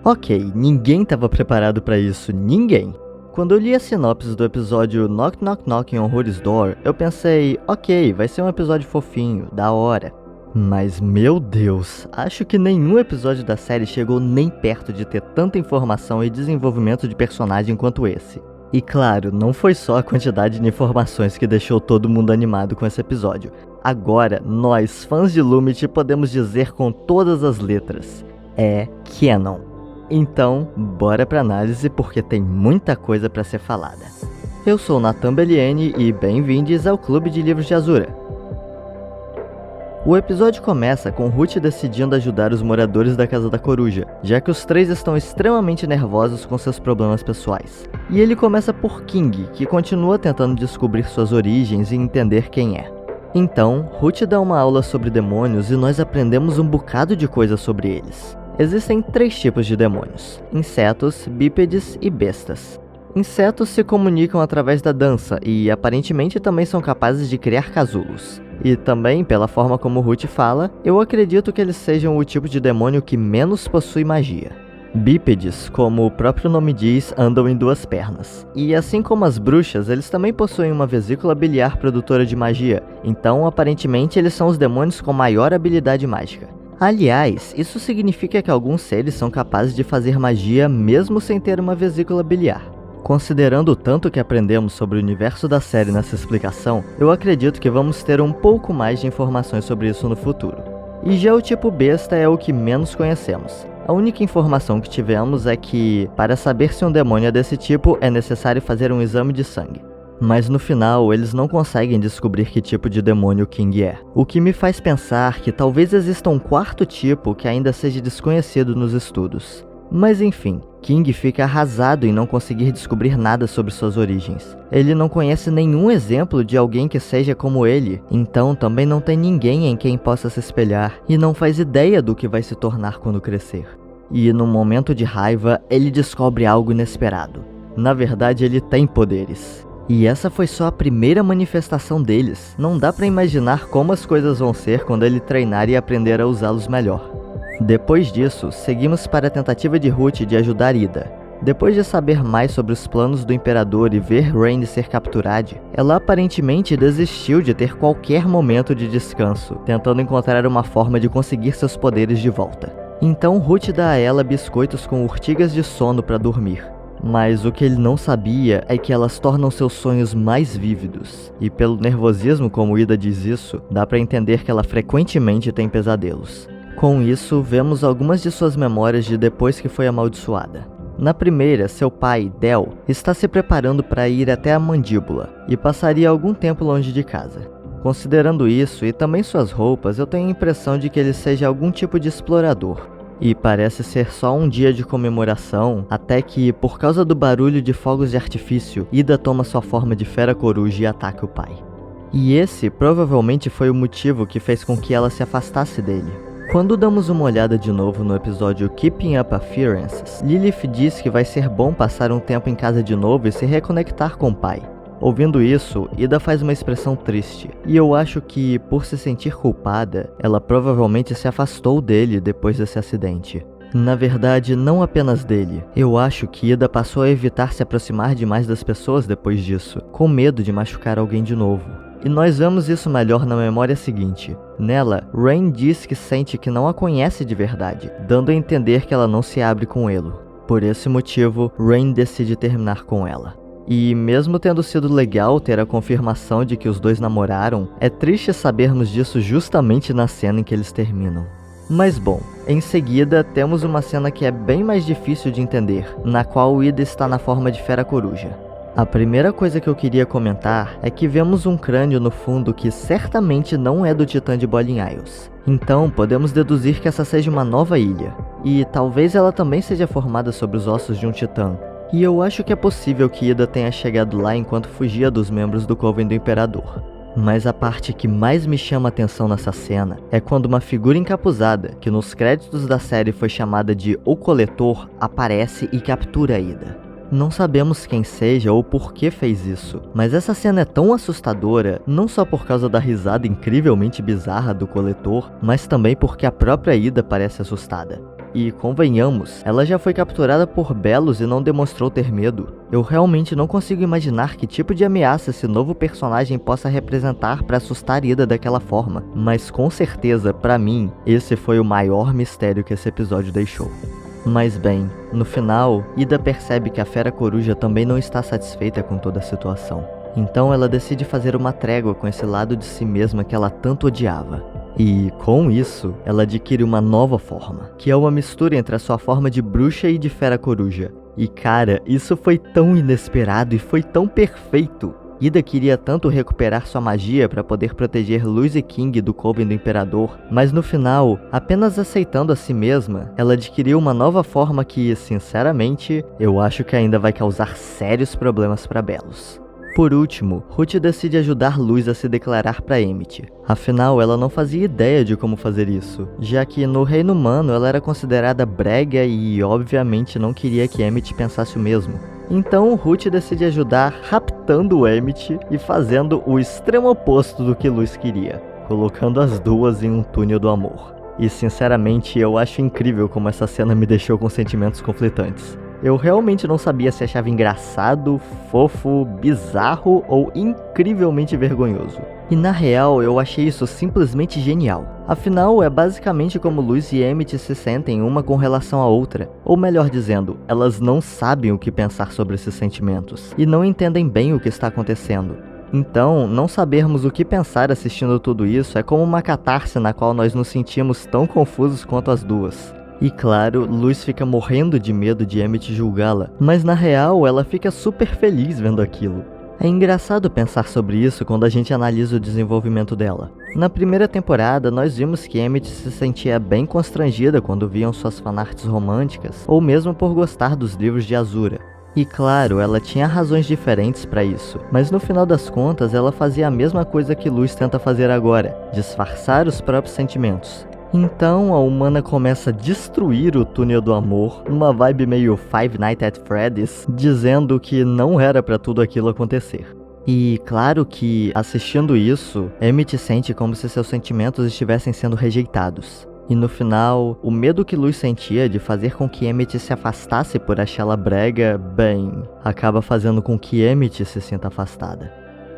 Ok, ninguém estava preparado para isso, ninguém. Quando eu li a sinopse do episódio Knock Knock Knocking on Horror's Door, eu pensei, ok, vai ser um episódio fofinho, da hora. Mas meu Deus, acho que nenhum episódio da série chegou nem perto de ter tanta informação e desenvolvimento de personagem quanto esse. E claro, não foi só a quantidade de informações que deixou todo mundo animado com esse episódio. Agora, nós, fãs de Lumity, podemos dizer com todas as letras, é canon. Então, bora pra análise porque tem muita coisa pra ser falada. Eu sou Nathan Belliene e bem-vindos ao Clube de Livros de Azura. O episódio começa com Ruth decidindo ajudar os moradores da Casa da Coruja, já que os três estão extremamente nervosos com seus problemas pessoais. E ele começa por King, que continua tentando descobrir suas origens e entender quem é. Então, Ruth dá uma aula sobre demônios e nós aprendemos um bocado de coisa sobre eles. Existem 3 tipos de demônios: insetos, bípedes e bestas. Insetos se comunicam através da dança e aparentemente também são capazes de criar casulos. E também, pela forma como Ruth fala, eu acredito que eles sejam o tipo de demônio que menos possui magia. Bípedes, como o próprio nome diz, andam em 2 pernas. E assim como as bruxas, eles também possuem uma vesícula biliar produtora de magia, então aparentemente eles são os demônios com maior habilidade mágica. Aliás, isso significa que alguns seres são capazes de fazer magia mesmo sem ter uma vesícula biliar. Considerando o tanto que aprendemos sobre o universo da série nessa explicação, eu acredito que vamos ter um pouco mais de informações sobre isso no futuro. E já o tipo besta é o que menos conhecemos. A única informação que tivemos é que, para saber se um demônio é desse tipo, é necessário fazer um exame de sangue. Mas no final, eles não conseguem descobrir que tipo de demônio King é. O que me faz pensar que talvez exista um 4º tipo que ainda seja desconhecido nos estudos. Mas enfim, King fica arrasado em não conseguir descobrir nada sobre suas origens. Ele não conhece nenhum exemplo de alguém que seja como ele, então também não tem ninguém em quem possa se espelhar e não faz ideia do que vai se tornar quando crescer. E num momento de raiva, ele descobre algo inesperado. Na verdade, ele tem poderes. E essa foi só a primeira manifestação deles. Não dá pra imaginar como as coisas vão ser quando ele treinar e aprender a usá-los melhor. Depois disso, seguimos para a tentativa de Ruth de ajudar Ida. Depois de saber mais sobre os planos do Imperador e ver Rain ser capturado, ela aparentemente desistiu de ter qualquer momento de descanso, tentando encontrar uma forma de conseguir seus poderes de volta. Então Ruth dá a ela biscoitos com urtigas de sono para dormir. Mas o que ele não sabia é que elas tornam seus sonhos mais vívidos. E pelo nervosismo como Ida diz isso, dá pra entender que ela frequentemente tem pesadelos. Com isso, vemos algumas de suas memórias de depois que foi amaldiçoada. Na primeira, seu pai, Del, está se preparando para ir até a mandíbula e passaria algum tempo longe de casa. Considerando isso e também suas roupas, eu tenho a impressão de que ele seja algum tipo de explorador. E parece ser só um dia de comemoração, até que, por causa do barulho de fogos de artifício, Ida toma sua forma de fera coruja e ataca o pai. E esse provavelmente foi o motivo que fez com que ela se afastasse dele. Quando damos uma olhada de novo no episódio Keeping Up Appearances, Lilith diz que vai ser bom passar um tempo em casa de novo e se reconectar com o pai. Ouvindo isso, Ida faz uma expressão triste, e eu acho que, por se sentir culpada, ela provavelmente se afastou dele depois desse acidente. Na verdade, não apenas dele. Eu acho que Ida passou a evitar se aproximar demais das pessoas depois disso, com medo de machucar alguém de novo. E nós vemos isso melhor na memória seguinte. Nela, Rain diz que sente que não a conhece de verdade, dando a entender que ela não se abre com ele. Por esse motivo, Rain decide terminar com ela. E mesmo tendo sido legal ter a confirmação de que os dois namoraram, é triste sabermos disso justamente na cena em que eles terminam. Mas bom, em seguida temos uma cena que é bem mais difícil de entender, na qual Ida está na forma de fera coruja. A primeira coisa que eu queria comentar é que vemos um crânio no fundo que certamente não é do Titã de Boiling Isles. Então podemos deduzir que essa seja uma nova ilha, e talvez ela também seja formada sobre os ossos de um titã. E eu acho que é possível que Ida tenha chegado lá enquanto fugia dos membros do Coven do Imperador. Mas a parte que mais me chama a atenção nessa cena é quando uma figura encapuzada, que nos créditos da série foi chamada de O Coletor, aparece e captura Ida. Não sabemos quem seja ou por que fez isso, mas essa cena é tão assustadora, não só por causa da risada incrivelmente bizarra do Coletor, mas também porque a própria Ida parece assustada. e convenhamos, ela já foi capturada por Belos e não demonstrou ter medo. Eu realmente não consigo imaginar que tipo de ameaça esse novo personagem possa representar para assustar Ida daquela forma, mas com certeza, pra mim, esse foi o maior mistério que esse episódio deixou. Mas bem, no final, Ida percebe que a Fera Coruja também não está satisfeita com toda a situação. Então ela decide fazer uma trégua com esse lado de si mesma que ela tanto odiava. E, com isso, ela adquire uma nova forma, que é uma mistura entre a sua forma de bruxa e de Fera Coruja. E cara, isso foi tão inesperado e foi tão perfeito. Ida queria tanto recuperar sua magia para poder proteger Luz e King do Coven do Imperador, mas no final, apenas aceitando a si mesma, ela adquiriu uma nova forma que, sinceramente, eu acho que ainda vai causar sérios problemas para Belos. Por último, Ruth decide ajudar Luz a se declarar para Emmett. Afinal, ela não fazia ideia de como fazer isso, já que no reino humano ela era considerada brega e obviamente não queria que Emmett pensasse o mesmo. Então Ruth decide ajudar raptando Emmett e fazendo o extremo oposto do que Luz queria, colocando as duas em um túnel do amor. E sinceramente eu acho incrível como essa cena me deixou com sentimentos conflitantes. Eu realmente não sabia se achava engraçado, fofo, bizarro ou incrivelmente vergonhoso. E na real, eu achei isso simplesmente genial. Afinal, é basicamente como Luz e Emmett se sentem uma com relação à outra. Ou melhor dizendo, elas não sabem o que pensar sobre esses sentimentos. E não entendem bem o que está acontecendo. Então, não sabermos o que pensar assistindo tudo isso é como uma catarse na qual nós nos sentimos tão confusos quanto as duas. E claro, Luz fica morrendo de medo de Emmett julgá-la, mas na real ela fica super feliz vendo aquilo. É engraçado pensar sobre isso quando a gente analisa o desenvolvimento dela. Na primeira temporada, nós vimos que Emmett se sentia bem constrangida quando viam suas fanarts românticas, ou mesmo por gostar dos livros de Azura. E claro, ela tinha razões diferentes para isso, mas no final das contas ela fazia a mesma coisa que Luz tenta fazer agora, disfarçar os próprios sentimentos. Então a humana começa a destruir o túnel do amor, numa vibe meio Five Nights at Freddy's, dizendo que não era pra tudo aquilo acontecer. E claro que, assistindo isso, Emmett sente como se seus sentimentos estivessem sendo rejeitados. E no final, o medo que Luz sentia de fazer com que Emmett se afastasse por achá-la brega, bem, acaba fazendo com que Emmett se sinta afastada.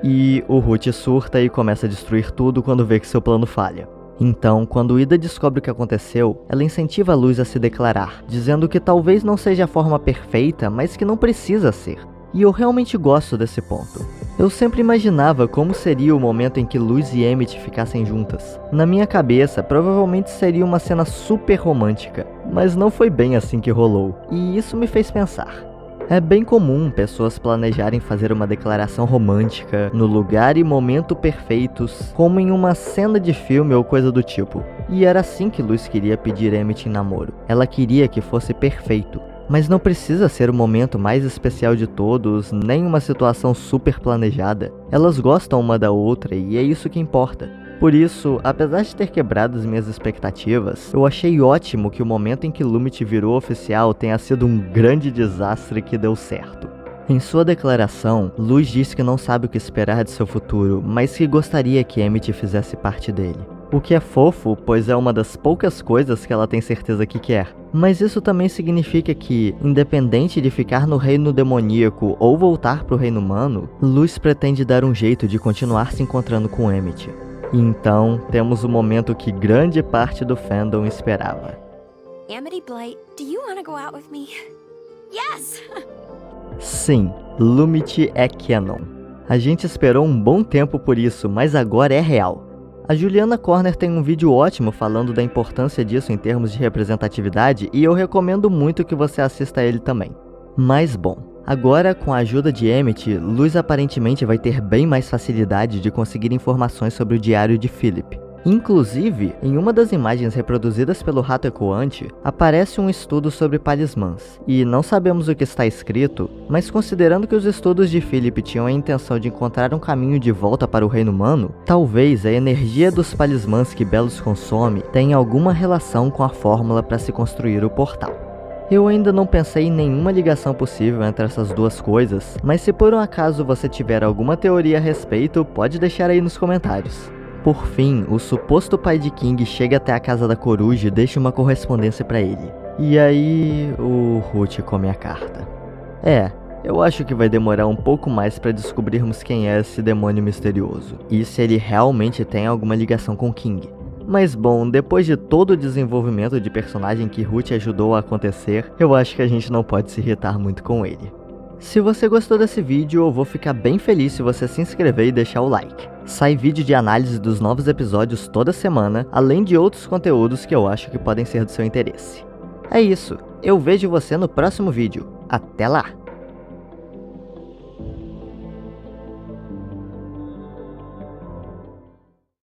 E o Ruth surta e começa a destruir tudo quando vê que seu plano falha. Então, quando Ida descobre o que aconteceu, ela incentiva a Luz a se declarar, dizendo que talvez não seja a forma perfeita, mas que não precisa ser. E eu realmente gosto desse ponto. Eu sempre imaginava como seria o momento em que Luz e Emmett ficassem juntas. Na minha cabeça, provavelmente seria uma cena super romântica, mas não foi bem assim que rolou, e isso me fez pensar. É bem comum pessoas planejarem fazer uma declaração romântica no lugar e momento perfeitos, como em uma cena de filme ou coisa do tipo. E era assim que Luz queria pedir Emmett em namoro. Ela queria que fosse perfeito. Mas não precisa ser o momento mais especial de todos, nem uma situação super planejada. Elas gostam uma da outra e é isso que importa. Por isso, apesar de ter quebrado as minhas expectativas, eu achei ótimo que o momento em que Lumet virou oficial tenha sido um grande desastre que deu certo. Em sua declaração, Luz diz que não sabe o que esperar de seu futuro, mas que gostaria que Emmett fizesse parte dele. O que é fofo, pois é uma das poucas coisas que ela tem certeza que quer. Mas isso também significa que, independente de ficar no reino demoníaco ou voltar para o reino humano, Luz pretende dar um jeito de continuar se encontrando com Emmett. Então, temos o momento que grande parte do fandom esperava. Amity Blight, do you want to go out with me? Yes! Sim, Lumet é canon. A gente esperou um bom tempo por isso, mas agora é real. A Juliana Corner tem um vídeo ótimo falando da importância disso em termos de representatividade e eu recomendo muito que você assista a ele também. Mas bom, agora com a ajuda de Emmett, Luz aparentemente vai ter bem mais facilidade de conseguir informações sobre o diário de Philip. Inclusive, em uma das imagens reproduzidas pelo rato ecoante, aparece um estudo sobre talismãs. E não sabemos o que está escrito, mas considerando que os estudos de Philip tinham a intenção de encontrar um caminho de volta para o reino humano, talvez a energia dos talismãs que Belos consome tenha alguma relação com a fórmula para se construir o portal. Eu ainda não pensei em nenhuma ligação possível entre essas duas coisas, mas se por um acaso você tiver alguma teoria a respeito, pode deixar aí nos comentários. Por fim, o suposto pai de King chega até a casa da coruja e deixa uma correspondência para ele. E aí o Ruth come a carta. Eu acho que vai demorar um pouco mais para descobrirmos quem é esse demônio misterioso e se ele realmente tem alguma ligação com King. Mas bom, depois de todo o desenvolvimento de personagem que Ruth ajudou a acontecer, eu acho que a gente não pode se irritar muito com ele. Se você gostou desse vídeo, eu vou ficar bem feliz se você se inscrever e deixar o like. Sai vídeo de análise dos novos episódios toda semana, além de outros conteúdos que eu acho que podem ser do seu interesse. É isso, eu vejo você no próximo vídeo. Até lá!